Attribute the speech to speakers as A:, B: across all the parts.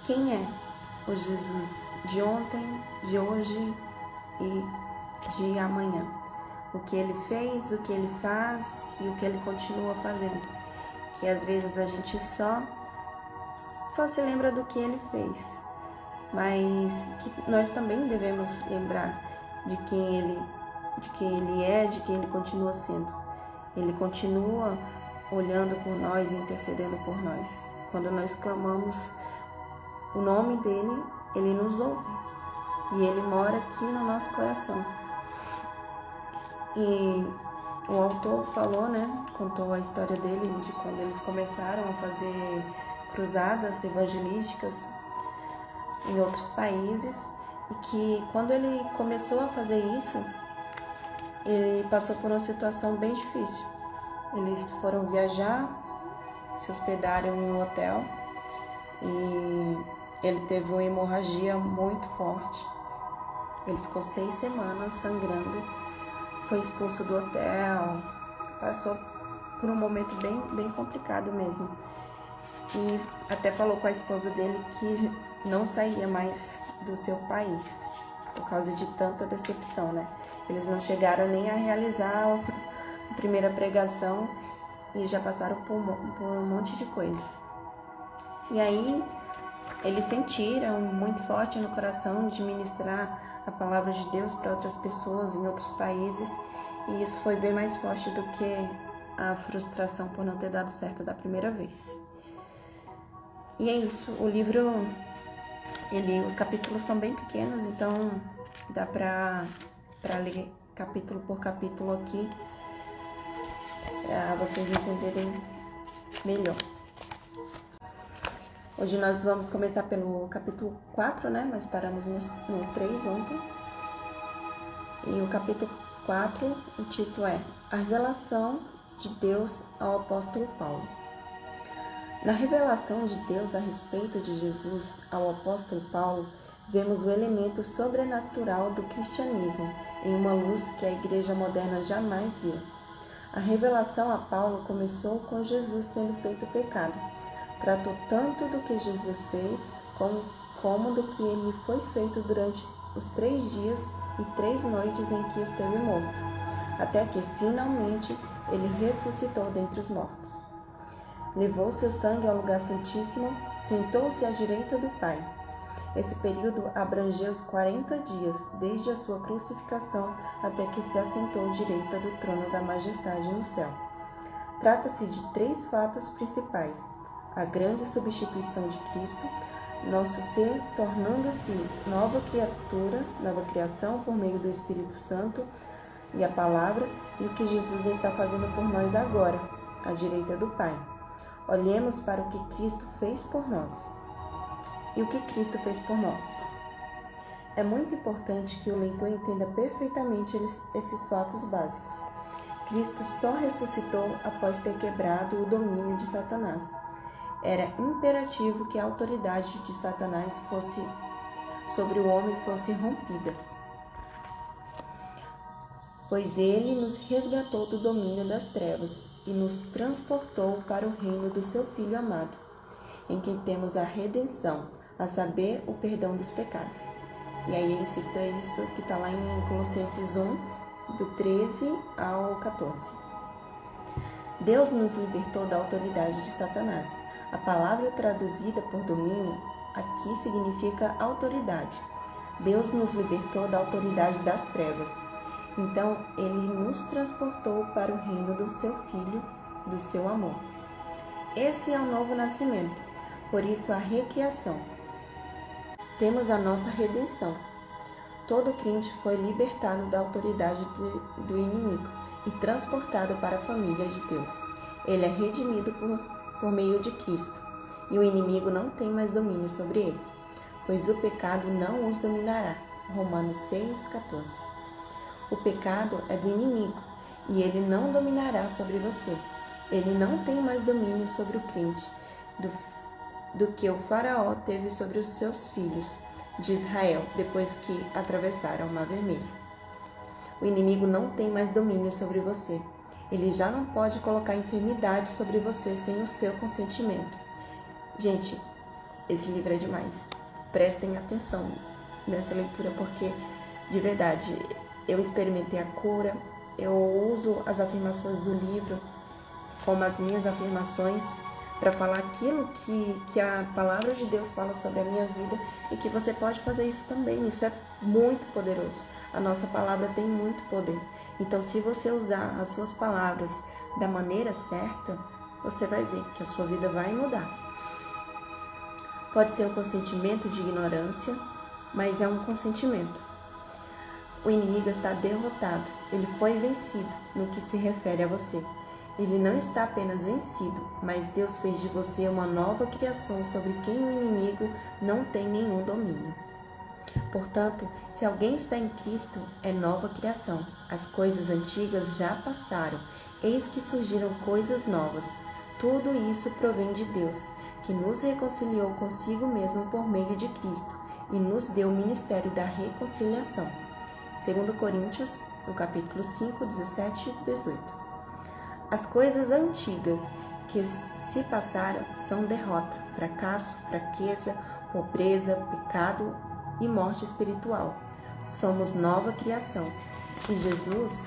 A: Quem é o Jesus de ontem, de hoje e de amanhã? O que ele fez, o que ele faz e o que ele continua fazendo. Que às vezes a gente só se lembra do que ele fez, mas que nós também devemos lembrar de quem ele é, de quem ele continua sendo. Ele continua olhando por nós, intercedendo por nós. Quando nós clamamos o nome dele, ele nos ouve e ele mora aqui no nosso coração. E o autor falou, contou a história dele de quando eles começaram a fazer cruzadas evangelísticas em outros países, e que quando ele começou a fazer isso, ele passou por uma situação bem difícil. Eles foram viajar, se hospedaram em um hotel e ele teve uma hemorragia muito forte. Ele ficou 6 semanas sangrando, foi expulso do hotel, passou por um momento bem complicado mesmo. E até falou com a esposa dele que não sairia mais do seu país por causa de tanta decepção, Eles não chegaram nem a realizar a primeira pregação e já passaram por um monte de coisas. E aí eles sentiram muito forte no coração de ministrar a palavra de Deus para outras pessoas em outros países, e isso foi bem mais forte do que a frustração por não ter dado certo da primeira vez. E é isso, o livro, os capítulos são bem pequenos, então dá para ler capítulo por capítulo aqui, para vocês entenderem melhor. Hoje nós vamos começar pelo capítulo 4, Nós paramos no 3 ontem. E o capítulo 4, o título é A Revelação de Deus ao Apóstolo Paulo. Na revelação de Deus a respeito de Jesus ao apóstolo Paulo, vemos o elemento sobrenatural do cristianismo em uma luz que a igreja moderna jamais viu. A revelação a Paulo começou com Jesus sendo feito pecado. Tratou tanto do que Jesus fez, como do que ele foi feito durante os 3 dias e 3 noites em que esteve morto, até que finalmente ele ressuscitou dentre os mortos. Levou seu sangue ao lugar santíssimo, sentou-se à direita do Pai. Esse período abrangeu os 40 dias, desde a sua crucificação até que se assentou à direita do trono da majestade no céu. Trata-se de 3 fatos principais: a grande substituição de Cristo, nosso ser tornando-se nova criatura, nova criação por meio do Espírito Santo e a Palavra, e o que Jesus está fazendo por nós agora, à direita do Pai. Olhemos para o que Cristo fez por nós. E o que Cristo fez por nós? É muito importante que o leitor entenda perfeitamente esses fatos básicos. Cristo só ressuscitou após ter quebrado o domínio de Satanás. Era imperativo que a autoridade de Satanás sobre o homem fosse rompida, pois ele nos resgatou do domínio das trevas e nos transportou para o reino do seu Filho amado, em quem temos a redenção, a saber, o perdão dos pecados. E aí ele cita isso que está lá em Colossenses 1, do 13 ao 14. Deus nos libertou da autoridade de Satanás. A palavra traduzida por domínio aqui significa autoridade. Deus nos libertou da autoridade das trevas. Então, ele nos transportou para o reino do seu Filho, do seu amor. Esse é o novo nascimento, por isso a recriação. Temos a nossa redenção. Todo crente foi libertado da autoridade do inimigo e transportado para a família de Deus. Ele é redimido por meio de Cristo, e o inimigo não tem mais domínio sobre ele, pois o pecado não os dominará. Romanos 6,14. O pecado é do inimigo, e ele não dominará sobre você. Ele não tem mais domínio sobre o crente do que o faraó teve sobre os seus filhos de Israel depois que atravessaram o Mar Vermelho. O inimigo não tem mais domínio sobre você. Ele já não pode colocar enfermidade sobre você sem o seu consentimento. Gente, esse livro é demais. Prestem atenção nessa leitura, porque, de verdade, eu experimentei a cura, eu uso as afirmações do livro como as minhas afirmações para falar aquilo que a palavra de Deus fala sobre a minha vida, e que você pode fazer isso também. Isso é muito poderoso. A nossa palavra tem muito poder. Então, se você usar as suas palavras da maneira certa, você vai ver que a sua vida vai mudar. Pode ser um consentimento de ignorância, mas é um consentimento. O inimigo está derrotado, ele foi vencido no que se refere a você. Ele não está apenas vencido, mas Deus fez de você uma nova criação sobre quem o inimigo não tem nenhum domínio. Portanto, se alguém está em Cristo, é nova criação. As coisas antigas já passaram, eis que surgiram coisas novas. Tudo isso provém de Deus, que nos reconciliou consigo mesmo por meio de Cristo e nos deu o ministério da reconciliação. 2 Coríntios, no capítulo 5, 17 e 18. As coisas antigas que se passaram são derrota, fracasso, fraqueza, pobreza, pecado e morte espiritual. Somos nova criação e Jesus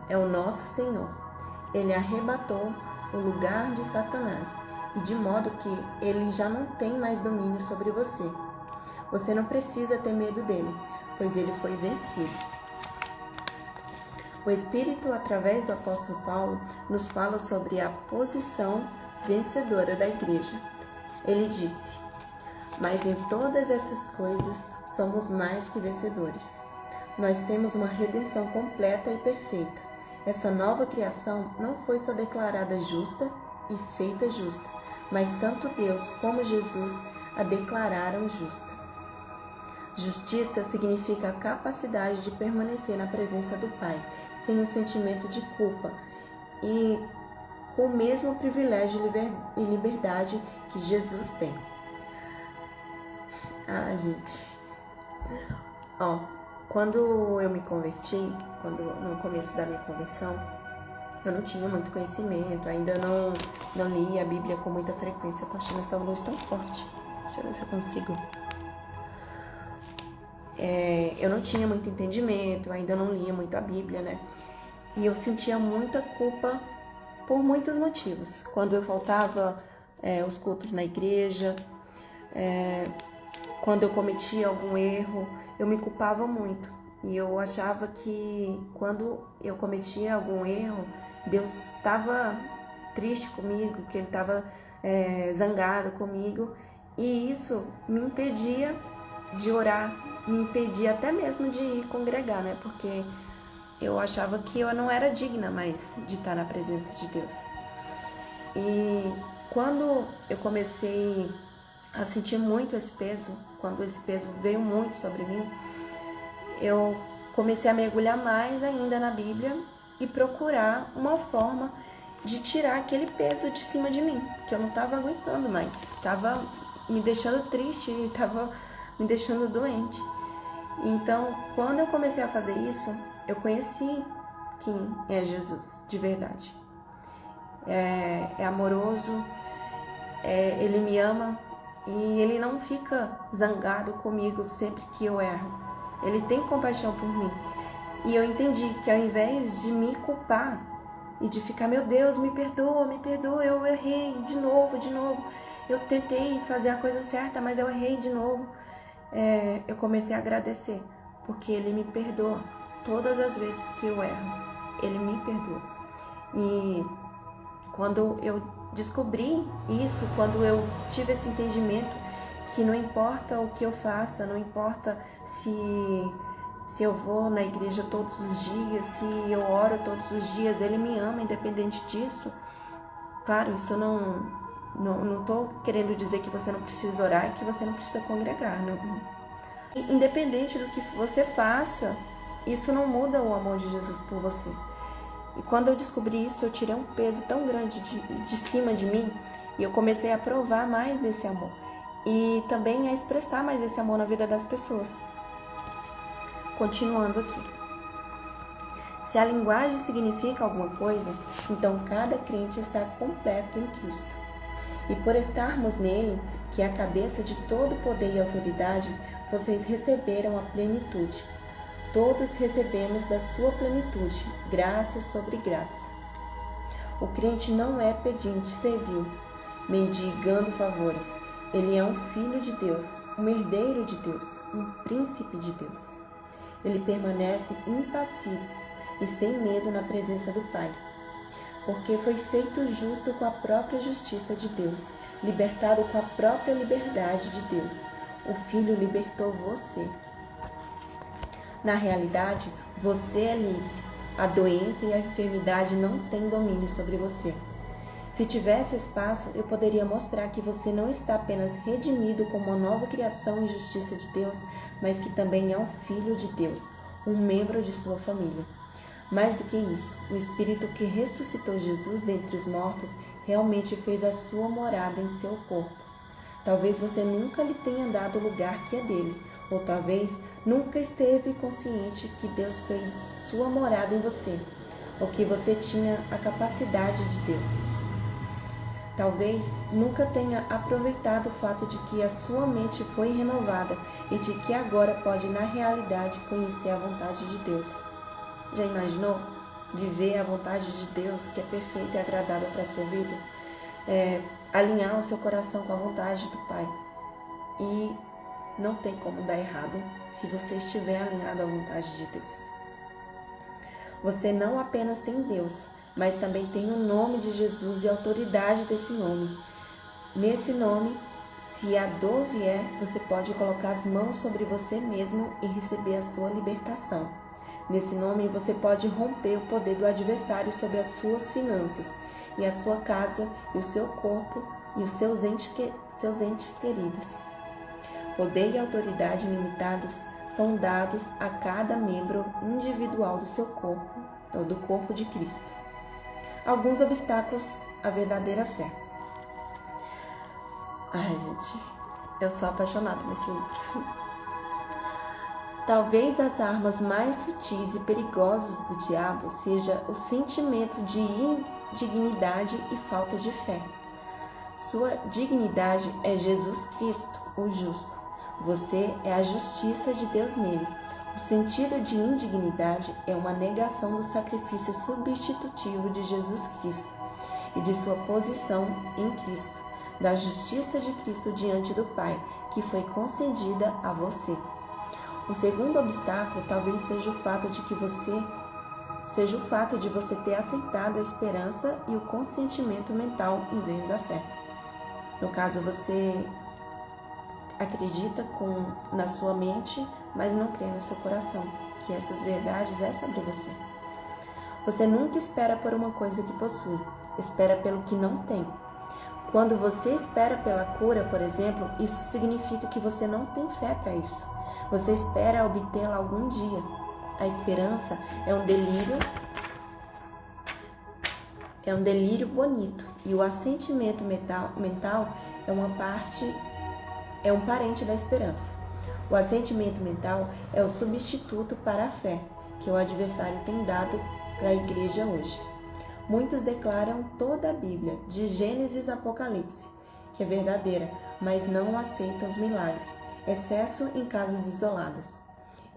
A: é o nosso Senhor. Ele arrebatou o lugar de Satanás, e de modo que ele já não tem mais domínio sobre você. Você não precisa ter medo dele, pois ele foi vencido. O Espírito, através do apóstolo Paulo, nos fala sobre a posição vencedora da igreja. Ele disse: mas em todas essas coisas somos mais que vencedores. Nós temos uma redenção completa e perfeita. Essa nova criação não foi só declarada justa e feita justa, mas tanto Deus como Jesus a declararam justa. Justiça significa a capacidade de permanecer na presença do Pai, sem o sentimento de culpa e com o mesmo privilégio e liberdade que Jesus tem. Gente. Quando eu me converti, no começo da minha conversão, eu não tinha muito conhecimento, ainda não lia a Bíblia com muita frequência. Eu tô achando essa luz tão forte. Deixa eu ver se eu consigo. Eu não tinha muito entendimento, ainda não lia muito a Bíblia, né? E eu sentia muita culpa por muitos motivos. Quando eu faltava os cultos na igreja, quando eu cometia algum erro, eu me culpava muito. E eu achava que quando eu cometia algum erro, Deus estava triste comigo, que Ele estava zangado comigo. E isso me impedia de orar, me impedia até mesmo de ir congregar, né? Porque eu achava que eu não era digna mais de estar na presença de Deus. E quando eu comecei a sentir muito esse peso, quando esse peso veio muito sobre mim, eu comecei a mergulhar mais ainda na Bíblia e procurar uma forma de tirar aquele peso de cima de mim, que eu não estava aguentando mais, estava me deixando triste e estava me deixando doente. Então, quando eu comecei a fazer isso, eu conheci quem é Jesus, de verdade. É amoroso, Ele me ama e Ele não fica zangado comigo sempre que eu erro. Ele tem compaixão por mim. E eu entendi que ao invés de me culpar e de ficar, meu Deus, me perdoa, eu errei de novo. Eu tentei fazer a coisa certa, mas eu errei de novo. Eu comecei a agradecer, porque Ele me perdoa todas as vezes que eu erro. Ele me perdoa. E quando eu descobri isso, quando eu tive esse entendimento que não importa o que eu faça, não importa se eu vou na igreja todos os dias, se eu oro todos os dias, Ele me ama independente disso. Claro, isso não tô querendo dizer que você não precisa orar e que você não precisa congregar. Não. Independente do que você faça, isso não muda o amor de Jesus por você. E quando eu descobri isso, eu tirei um peso tão grande de cima de mim, e eu comecei a provar mais desse amor e também a expressar mais esse amor na vida das pessoas. Continuando aqui. Se a linguagem significa alguma coisa, então cada crente está completo em Cristo. E por estarmos nele, que é a cabeça de todo poder e autoridade, vocês receberam a plenitude. Todos recebemos da sua plenitude, graça sobre graça. O crente não é pedinte servil, mendigando favores. Ele é um filho de Deus, um herdeiro de Deus, um príncipe de Deus. Ele permanece impassível e sem medo na presença do Pai, porque foi feito justo com a própria justiça de Deus, libertado com a própria liberdade de Deus. O Filho libertou você. Na realidade, você é livre. A doença e a enfermidade não têm domínio sobre você. Se tivesse espaço, eu poderia mostrar que você não está apenas redimido como uma nova criação e justiça de Deus, mas que também é um filho de Deus, um membro de sua família. Mais do que isso, o Espírito que ressuscitou Jesus dentre os mortos realmente fez a sua morada em seu corpo. Talvez você nunca lhe tenha dado o lugar que é dele, ou talvez nunca esteve consciente que Deus fez sua morada em você, ou que você tinha a capacidade de Deus. Talvez nunca tenha aproveitado o fato de que a sua mente foi renovada e de que agora pode, na realidade, conhecer a vontade de Deus. Já imaginou? Viver a vontade de Deus, que é perfeita e agradável para a sua vida? Alinhar o seu coração com a vontade do Pai. E não tem como dar errado se você estiver alinhado à vontade de Deus. Você não apenas tem Deus, mas também tem o nome de Jesus e a autoridade desse nome. Nesse nome, se a dor vier, você pode colocar as mãos sobre você mesmo e receber a sua libertação. Nesse nome, você pode romper o poder do adversário sobre as suas finanças e a sua casa e o seu corpo e os seus entes queridos. Poder e autoridade ilimitados são dados a cada membro individual do seu corpo, ou do corpo de Cristo. Alguns obstáculos à verdadeira fé. Ai, gente, eu sou apaixonada nesse livro. Talvez as armas mais sutis e perigosas do diabo seja o sentimento de indignidade e falta de fé. Sua dignidade é Jesus Cristo, o justo. Você é a justiça de Deus nele. O sentido de indignidade é uma negação do sacrifício substitutivo de Jesus Cristo e de sua posição em Cristo, da justiça de Cristo diante do Pai, que foi concedida a você. O segundo obstáculo talvez seja o fato de você ter aceitado a esperança e o consentimento mental em vez da fé. No caso, você acredita na sua mente, mas não crê no seu coração, que essas verdades é sobre você. Você nunca espera por uma coisa que possui, espera pelo que não tem. Quando você espera pela cura, por exemplo, isso significa que você não tem fé para isso. Você espera obtê-la algum dia. A esperança é um delírio bonito, e o assentimento mental é um parente da esperança. O assentimento mental é o substituto para a fé que o adversário tem dado para a igreja hoje. Muitos declaram toda a Bíblia, de Gênesis a Apocalipse, que é verdadeira, mas não aceitam os milagres, exceto em casos isolados.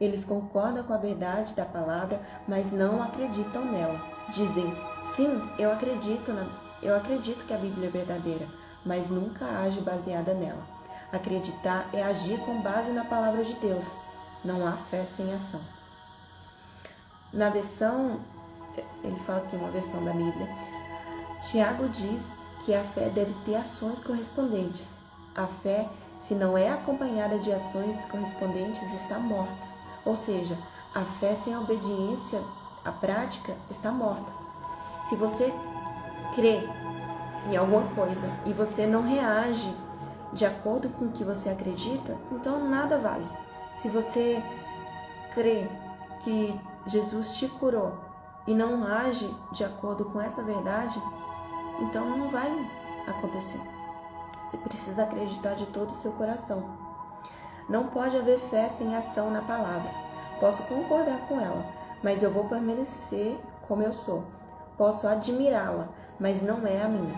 A: Eles concordam com a verdade da palavra, mas não acreditam nela. Dizem, sim, eu acredito que a Bíblia é verdadeira, mas nunca age baseada nela. Acreditar é agir com base na palavra de Deus. Não há fé sem ação. Na versão, ele fala aqui uma versão da Bíblia, Tiago diz que a fé deve ter ações correspondentes. A fé, se não é acompanhada de ações correspondentes, está morta. Ou seja, a fé sem a obediência à prática está morta. Se você crê em alguma coisa e você não reage de acordo com o que você acredita, então nada vale. Se você crê que Jesus te curou e não age de acordo com essa verdade, então não vai acontecer. Você precisa acreditar de todo o seu coração. Não pode haver fé sem ação na palavra. Posso concordar com ela, mas eu vou permanecer como eu sou. Posso admirá-la, mas não é a minha.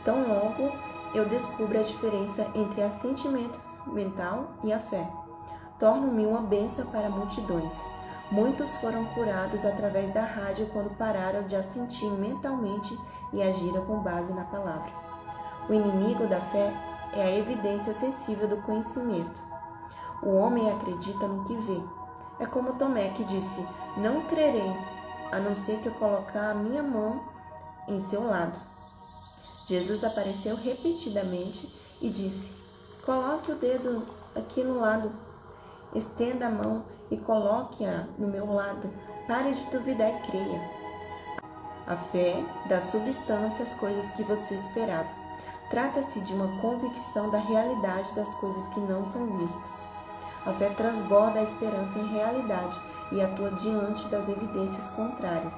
A: Tão logo eu descubro a diferença entre assentimento mental e a fé. Torno-me uma bênção para multidões. Muitos foram curados através da rádio quando pararam de assentir mentalmente e agiram com base na palavra. O inimigo da fé é a evidência acessível do conhecimento. O homem acredita no que vê. É como Tomé que disse: "Não crerei, a não ser que eu colocar a minha mão em seu lado." Jesus apareceu repetidamente e disse: "Coloque o dedo aqui no lado. Estenda a mão e coloque-a no meu lado. Pare de duvidar e creia." A fé dá substância às coisas que você esperava. Trata-se de uma convicção da realidade das coisas que não são vistas. A fé transborda a esperança em realidade e atua diante das evidências contrárias.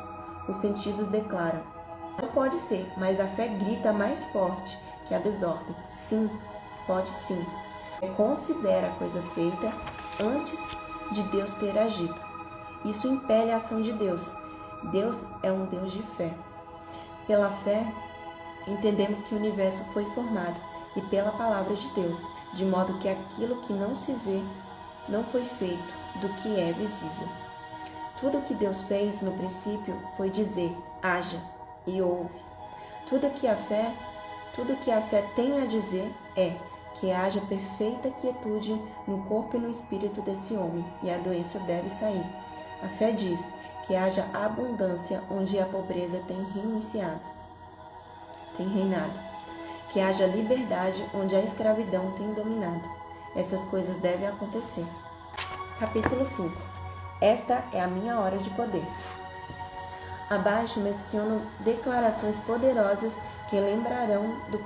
A: Os sentidos declaram: "Não pode ser", mas a fé grita mais forte que a desordem: "Sim, pode sim." Considera a coisa feita antes de Deus ter agido. Isso impele a ação de Deus. Deus é um Deus de fé. Pela fé, entendemos que o universo foi formado e pela palavra de Deus, de modo que aquilo que não se vê não foi feito do que é visível. Tudo o que Deus fez no princípio foi dizer: "Haja", e houve. Tudo que a fé tem a dizer é que haja perfeita quietude no corpo e no espírito desse homem, e a doença deve sair. A fé diz que haja abundância onde a pobreza tem reinado, que haja liberdade onde a escravidão tem dominado. Essas coisas devem acontecer. Capítulo 5. Esta é a minha hora de poder. Abaixo menciono declarações poderosas que lembrarão do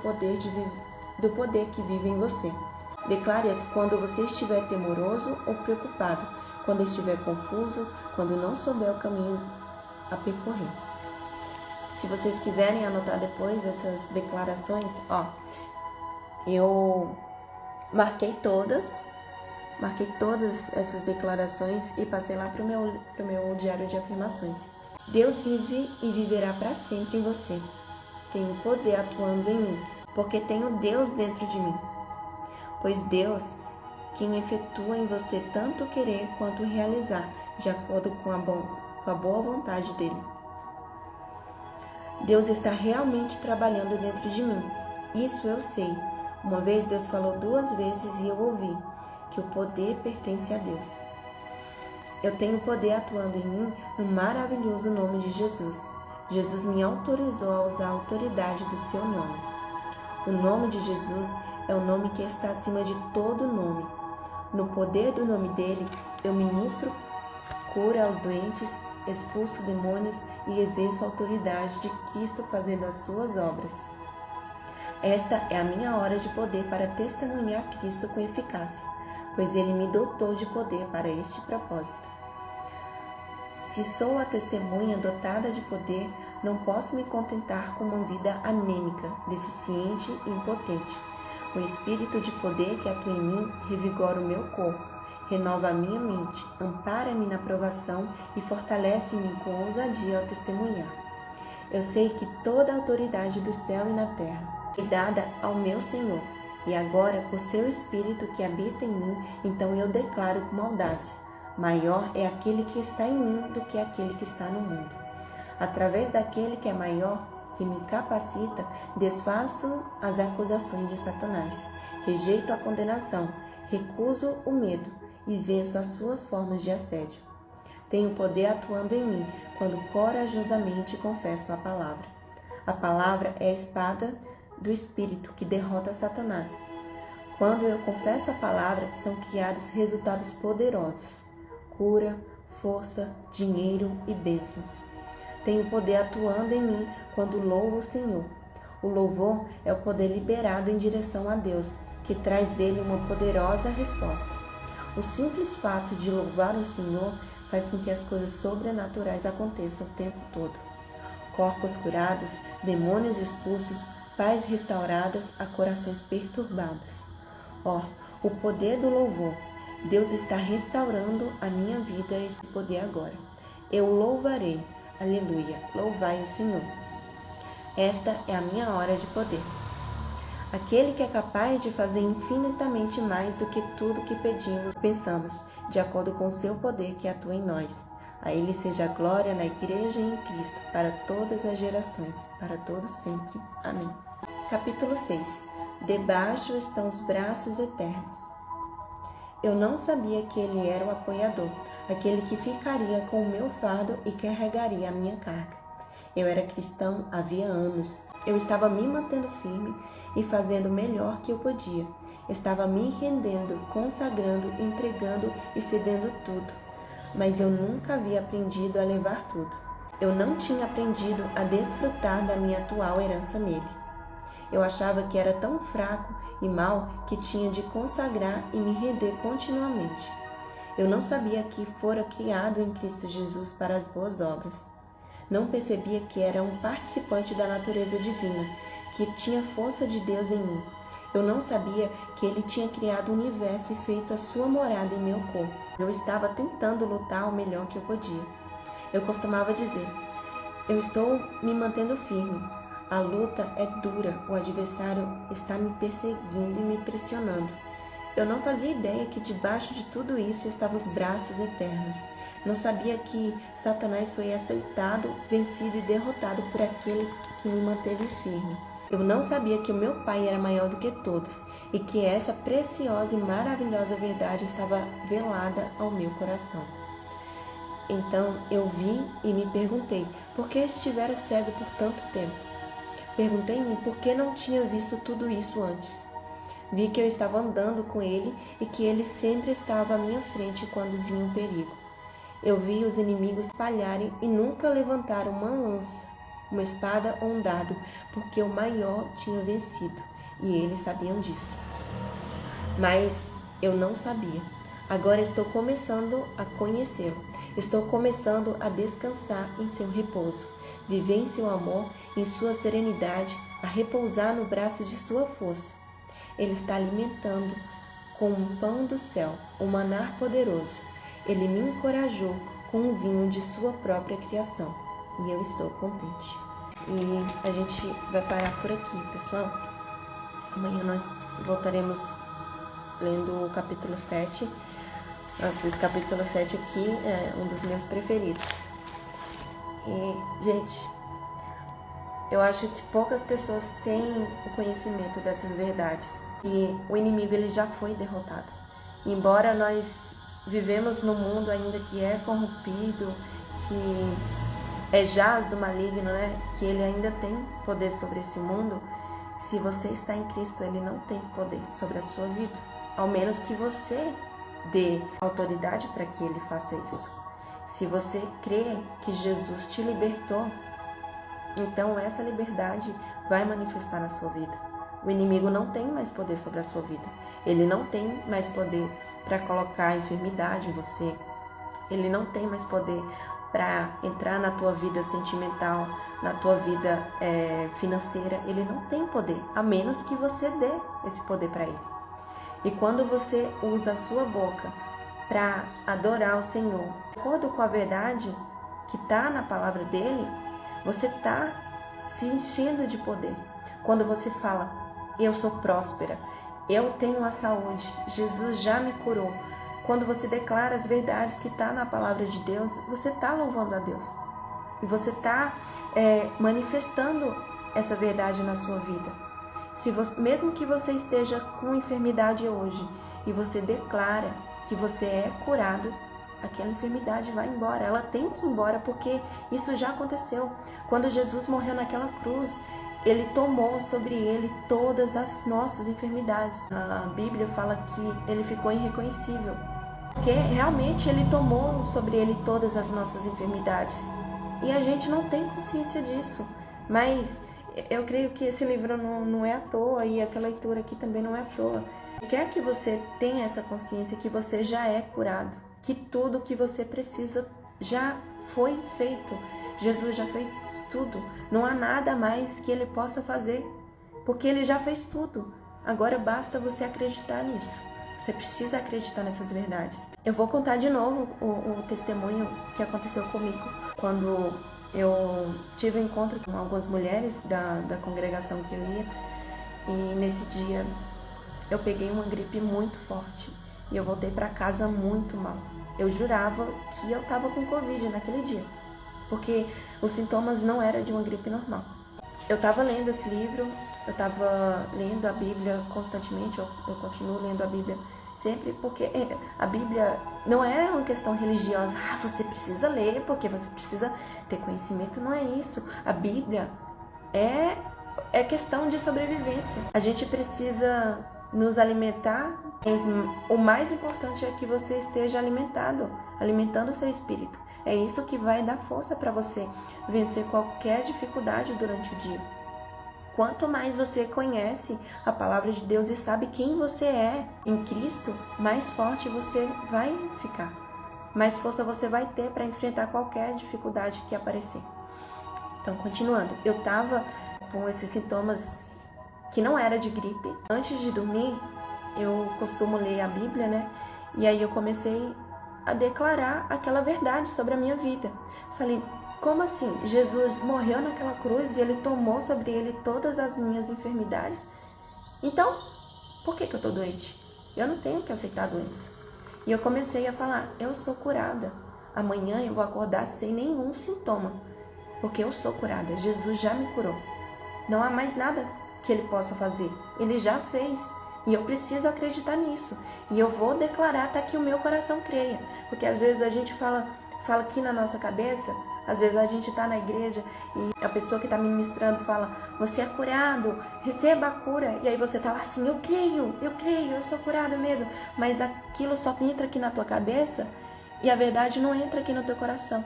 A: poder que vive em você. Declare-as quando você estiver temoroso ou preocupado, quando estiver confuso, quando não souber o caminho a percorrer. Se vocês quiserem anotar depois essas declarações, eu marquei todas essas declarações e passei lá pro meu diário de afirmações. Deus vive e viverá para sempre em você. Tenho poder atuando em mim, porque tenho Deus dentro de mim. Pois Deus, quem efetua em você tanto querer quanto realizar, de acordo com a boa vontade dele. Deus está realmente trabalhando dentro de mim. Isso eu sei. Uma vez Deus falou 2 vezes e eu ouvi que o poder pertence a Deus. Eu tenho poder atuando em mim no maravilhoso nome de Jesus. Jesus me autorizou a usar a autoridade do seu nome. O nome de Jesus é o nome que está acima de todo nome. No poder do nome dele, eu ministro cura aos doentes, expulso demônios e exerço a autoridade de Cristo fazendo as suas obras. Esta é a minha hora de poder para testemunhar Cristo com eficácia, pois ele me dotou de poder para este propósito. Se sou a testemunha dotada de poder, não posso me contentar com uma vida anêmica, deficiente e impotente. O espírito de poder que atua em mim revigora o meu corpo, renova a minha mente, ampara-me na provação e fortalece-me com ousadia ao testemunhar. Eu sei que toda a autoridade do céu e na terra é dada ao meu Senhor, e agora, por seu Espírito que habita em mim, então eu declaro com audácia: maior é aquele que está em mim do que aquele que está no mundo. Através daquele que é maior, que me capacita, desfaço as acusações de Satanás, rejeito a condenação, recuso o medo e venço as suas formas de assédio. Tenho poder atuando em mim quando corajosamente confesso a palavra. A palavra é a espada do Espírito que derrota Satanás. Quando eu confesso a palavra, são criados resultados poderosos: cura, força, dinheiro e bênçãos. Tenho poder atuando em mim quando louvo o Senhor. O louvor é o poder liberado em direção a Deus, que traz dele uma poderosa resposta. O simples fato de louvar o Senhor faz com que as coisas sobrenaturais aconteçam o tempo todo. Corpos curados, demônios expulsos, paz restauradas a corações perturbados. O poder do louvor. Deus está restaurando a minha vida, esse poder agora. Eu louvarei. Aleluia. Louvai o Senhor. Esta é a minha hora de poder. aquele que é capaz de fazer infinitamente mais do que tudo que pedimos e pensamos, de acordo com o seu poder que atua em nós. A Ele seja a glória na Igreja e em Cristo, para todas as gerações, para todos sempre. Amém. Capítulo 6. Debaixo estão os braços eternos. Eu não sabia que Ele era o apoiador, aquele que ficaria com o meu fardo e carregaria a minha carga. Eu era cristão havia anos. Eu estava me mantendo firme e fazendo o melhor que eu podia. Estava me rendendo, consagrando, entregando e cedendo tudo. Mas eu nunca havia aprendido a levar tudo. Eu não tinha aprendido a desfrutar da minha atual herança nele. Eu achava que era tão fraco e mau que tinha de consagrar e me render continuamente. Eu não sabia que fora criado em Cristo Jesus para as boas obras. Não percebia que era um participante da natureza divina, que tinha força de Deus em mim. Eu não sabia que Ele tinha criado o universo e feito a sua morada em meu corpo. Eu estava tentando lutar o melhor que eu podia. Eu costumava dizer, eu estou me mantendo firme. A luta é dura, o adversário está me perseguindo e me pressionando. Eu não fazia ideia que debaixo de tudo isso estavam os braços eternos. Não sabia que Satanás foi aceitado, vencido e derrotado por aquele que me manteve firme. Eu não sabia que o meu Pai era maior do que todos e que essa preciosa e maravilhosa verdade estava velada ao meu coração. Então eu vi e me perguntei por que estivera cego por tanto tempo. Perguntei-me por que não tinha visto tudo isso antes. Vi que eu estava andando com Ele e que Ele sempre estava à minha frente quando vinha um perigo. Eu vi os inimigos espalharem e nunca levantaram uma lança, uma espada ou um dardo, porque o maior tinha vencido, e eles sabiam disso. Mas eu não sabia. Agora estou começando a conhecê-lo. Estou começando a descansar em seu repouso, viver em seu amor, em sua serenidade, a repousar no braço de sua força. Ele está alimentando com um pão do céu, um maná poderoso. Ele me encorajou com o vinho de sua própria criação. E eu estou contente. E a gente vai parar por aqui, pessoal. Amanhã nós voltaremos lendo o capítulo 7. Nossa, esse capítulo 7 aqui é um dos meus preferidos. E, gente, eu acho que poucas pessoas têm o conhecimento dessas verdades. E o inimigo ele já foi derrotado. Embora nós vivemos num mundo ainda que é corrompido, que é jaz do maligno, né? Que ele ainda tem poder sobre esse mundo. Se você está em Cristo, ele não tem poder sobre a sua vida. Ao menos que você dê autoridade para que ele faça isso. Se você crê que Jesus te libertou, então essa liberdade vai manifestar na sua vida. O inimigo não tem mais poder sobre a sua vida. Ele não tem mais poder para colocar a enfermidade em você. Ele não tem mais poder para entrar na tua vida sentimental, na tua vida financeira. Ele não tem poder, a menos que você dê esse poder para ele. E quando você usa a sua boca para adorar o Senhor, de acordo com a verdade que está na palavra dele, você está se enchendo de poder. Quando você fala, eu sou próspera, eu tenho a saúde, Jesus já me curou. Quando você declara as verdades que está na palavra de Deus, você está louvando a Deus. E você está manifestando essa verdade na sua vida. Mesmo que você esteja com enfermidade hoje e você declara que você é curado, aquela enfermidade vai embora. Ela tem que ir embora porque isso já aconteceu. Quando Jesus morreu naquela cruz, ele tomou sobre ele todas as nossas enfermidades. A Bíblia fala que ele ficou irreconhecível, porque realmente ele tomou sobre ele todas as nossas enfermidades. E a gente não tem consciência disso. Mas eu creio que esse livro não é à toa, e essa leitura aqui também não é à toa. Quer que você tenha essa consciência que você já é curado, que tudo que você precisa já foi feito. Jesus já fez tudo. Não há nada mais que ele possa fazer, porque ele já fez tudo. Agora basta você acreditar nisso. Você precisa acreditar nessas verdades. Eu vou contar de novo o testemunho que aconteceu comigo quando eu tive um encontro com algumas mulheres da congregação que eu ia. E nesse dia eu peguei uma gripe muito forte e eu voltei para casa muito mal. Eu jurava que eu estava com Covid naquele dia, porque os sintomas não eram de uma gripe normal. Eu estava lendo esse livro, eu estava lendo a Bíblia constantemente, eu continuo lendo a Bíblia sempre, porque a Bíblia não é uma questão religiosa. Você precisa ler porque você precisa ter conhecimento, não é isso. A Bíblia é questão de sobrevivência. A gente precisa nos alimentar, mas o mais importante é que você esteja alimentando o seu espírito. É isso que vai dar força para você vencer qualquer dificuldade durante o dia. Quanto mais você conhece a palavra de Deus e sabe quem você é em Cristo, mais forte você vai ficar. Mais força você vai ter para enfrentar qualquer dificuldade que aparecer. Então, continuando, eu estava com esses sintomas que não era de gripe. Antes de dormir, eu costumo ler a Bíblia, né? E aí eu comecei a declarar aquela verdade sobre a minha vida. Falei, como assim? Jesus morreu naquela cruz e ele tomou sobre ele todas as minhas enfermidades? Então, por que eu tô doente? Eu não tenho que aceitar a doença. E eu comecei a falar, eu sou curada. Amanhã eu vou acordar sem nenhum sintoma, porque eu sou curada. Jesus já me curou. Não há mais nada que ele possa fazer. Ele já fez. E eu preciso acreditar nisso. E eu vou declarar até que o meu coração creia. Porque às vezes a gente fala aqui na nossa cabeça, às vezes a gente está na igreja e a pessoa que está ministrando fala, você é curado, receba a cura. E aí você está lá assim, eu creio, eu sou curado mesmo. Mas aquilo só entra aqui na tua cabeça e a verdade não entra aqui no teu coração.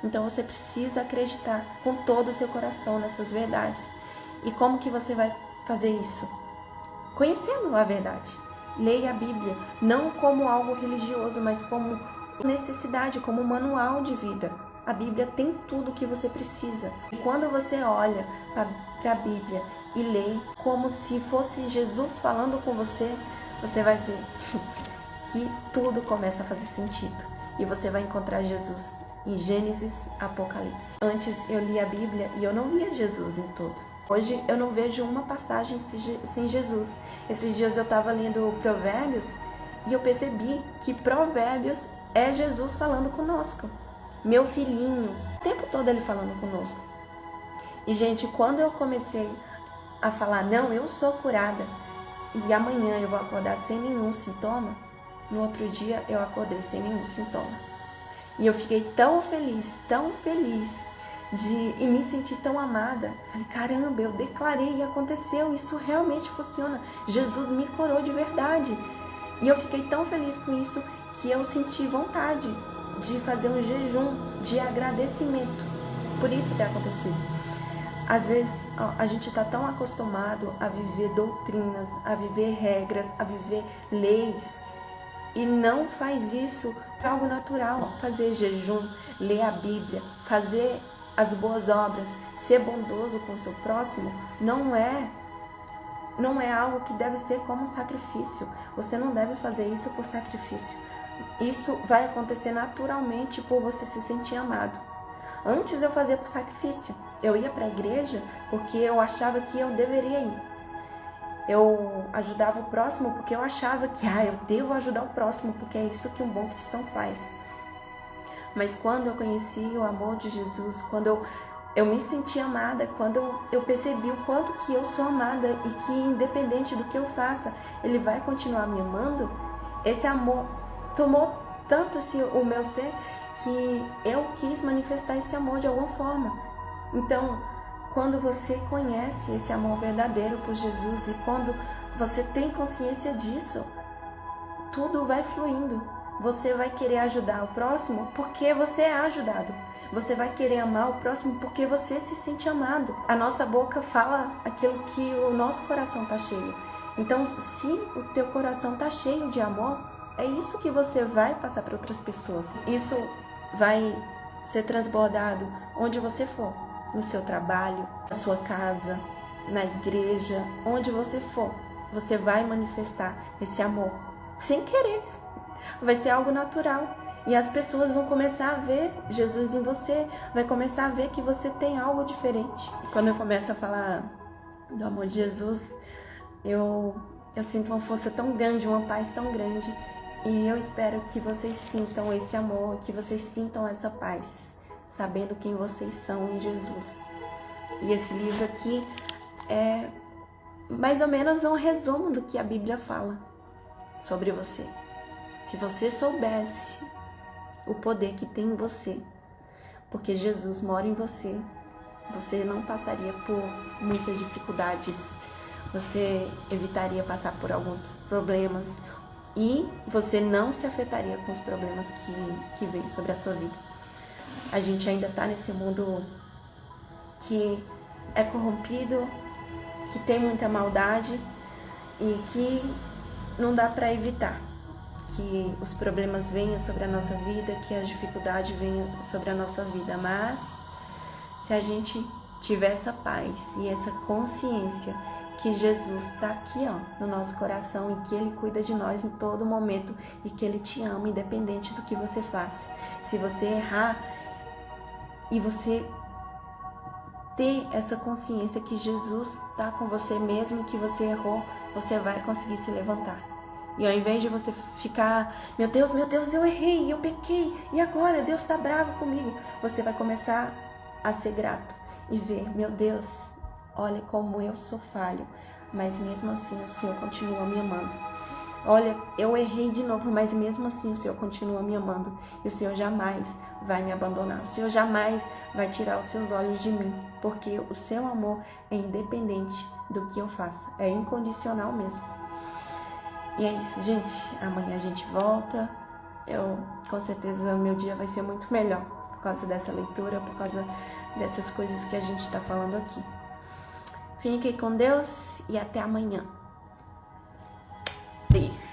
A: Então você precisa acreditar com todo o seu coração nessas verdades. E como que você vai fazer isso? Conhecendo a verdade. Leia a Bíblia, não como algo religioso, mas como necessidade, como manual de vida. A Bíblia tem tudo o que você precisa. E quando você olha para a Bíblia e lê como se fosse Jesus falando com você, você vai ver que tudo começa a fazer sentido. E você vai encontrar Jesus em Gênesis, Apocalipse. Antes eu li a Bíblia e eu não via Jesus em tudo. Hoje eu não vejo uma passagem sem Jesus. Esses dias eu estava lendo Provérbios e eu percebi que Provérbios é Jesus falando conosco. Meu filhinho, o tempo todo ele falando conosco. E gente, quando eu comecei a falar, não, eu sou curada e amanhã eu vou acordar sem nenhum sintoma, no outro dia eu acordei sem nenhum sintoma. E eu fiquei tão feliz e me senti tão amada. Falei, caramba, eu declarei e aconteceu, isso realmente funciona. Jesus me curou de verdade. E eu fiquei tão feliz com isso que eu senti vontade de fazer um jejum de agradecimento por isso ter acontecido. Às vezes a gente está tão acostumado a viver doutrinas, a viver regras, a viver leis, e não faz isso para algo natural. Fazer jejum, ler a Bíblia, fazer as boas obras, ser bondoso com o seu próximo, não é algo que deve ser como um sacrifício. Você não deve fazer isso por sacrifício. Isso vai acontecer naturalmente por você se sentir amado. Antes eu fazia por sacrifício. Eu ia para a igreja porque eu achava que eu deveria ir. Eu ajudava o próximo porque eu achava que eu devo ajudar o próximo, porque é isso que um bom cristão faz. Mas quando eu conheci o amor de Jesus, quando eu me senti amada, quando eu percebi o quanto que eu sou amada e que independente do que eu faça, Ele vai continuar me amando, esse amor tomou tanto assim o meu ser que eu quis manifestar esse amor de alguma forma. Então, quando você conhece esse amor verdadeiro por Jesus e quando você tem consciência disso, tudo vai fluindo. Você vai querer ajudar o próximo porque você é ajudado. Você vai querer amar o próximo porque você se sente amado. A nossa boca fala aquilo que o nosso coração está cheio. Então, se o teu coração está cheio de amor, é isso que você vai passar para outras pessoas. Isso vai ser transbordado onde você for. No seu trabalho, na sua casa, na igreja, onde você for. Você vai manifestar esse amor sem querer. Vai ser algo natural. E as pessoas vão começar a ver Jesus em você. Vai começar a ver que você tem algo diferente. Quando eu começo a falar do amor de Jesus, eu sinto uma força tão grande, uma paz tão grande. E eu espero que vocês sintam esse amor, que vocês sintam essa paz, sabendo quem vocês são em Jesus. E esse livro aqui é mais ou menos um resumo do que a Bíblia fala sobre você. Se você soubesse o poder que tem em você, porque Jesus mora em você, você não passaria por muitas dificuldades, você evitaria passar por alguns problemas e você não se afetaria com os problemas que vêm sobre a sua vida. A gente ainda está nesse mundo que é corrompido, que tem muita maldade e que não dá para evitar que os problemas venham sobre a nossa vida, que as dificuldades venham sobre a nossa vida. Mas se a gente tiver essa paz e essa consciência que Jesus está aqui, no nosso coração, e que Ele cuida de nós em todo momento e que Ele te ama, independente do que você faça. Se você errar e você ter essa consciência que Jesus está com você, mesmo que você errou, você vai conseguir se levantar. E ao invés de você ficar, meu Deus, eu errei, eu pequei, e agora Deus está bravo comigo, você vai começar a ser grato e ver, meu Deus, olha como eu sou falho, mas mesmo assim o Senhor continua me amando. Olha, eu errei de novo, mas mesmo assim o Senhor continua me amando. E o Senhor jamais vai me abandonar. O Senhor jamais vai tirar os seus olhos de mim, porque o seu amor é independente do que eu faça, é incondicional mesmo. E é isso, gente. Amanhã a gente volta. Com certeza, meu dia vai ser muito melhor por causa dessa leitura, por causa dessas coisas que a gente está falando aqui. Fiquem com Deus e até amanhã. Beijo.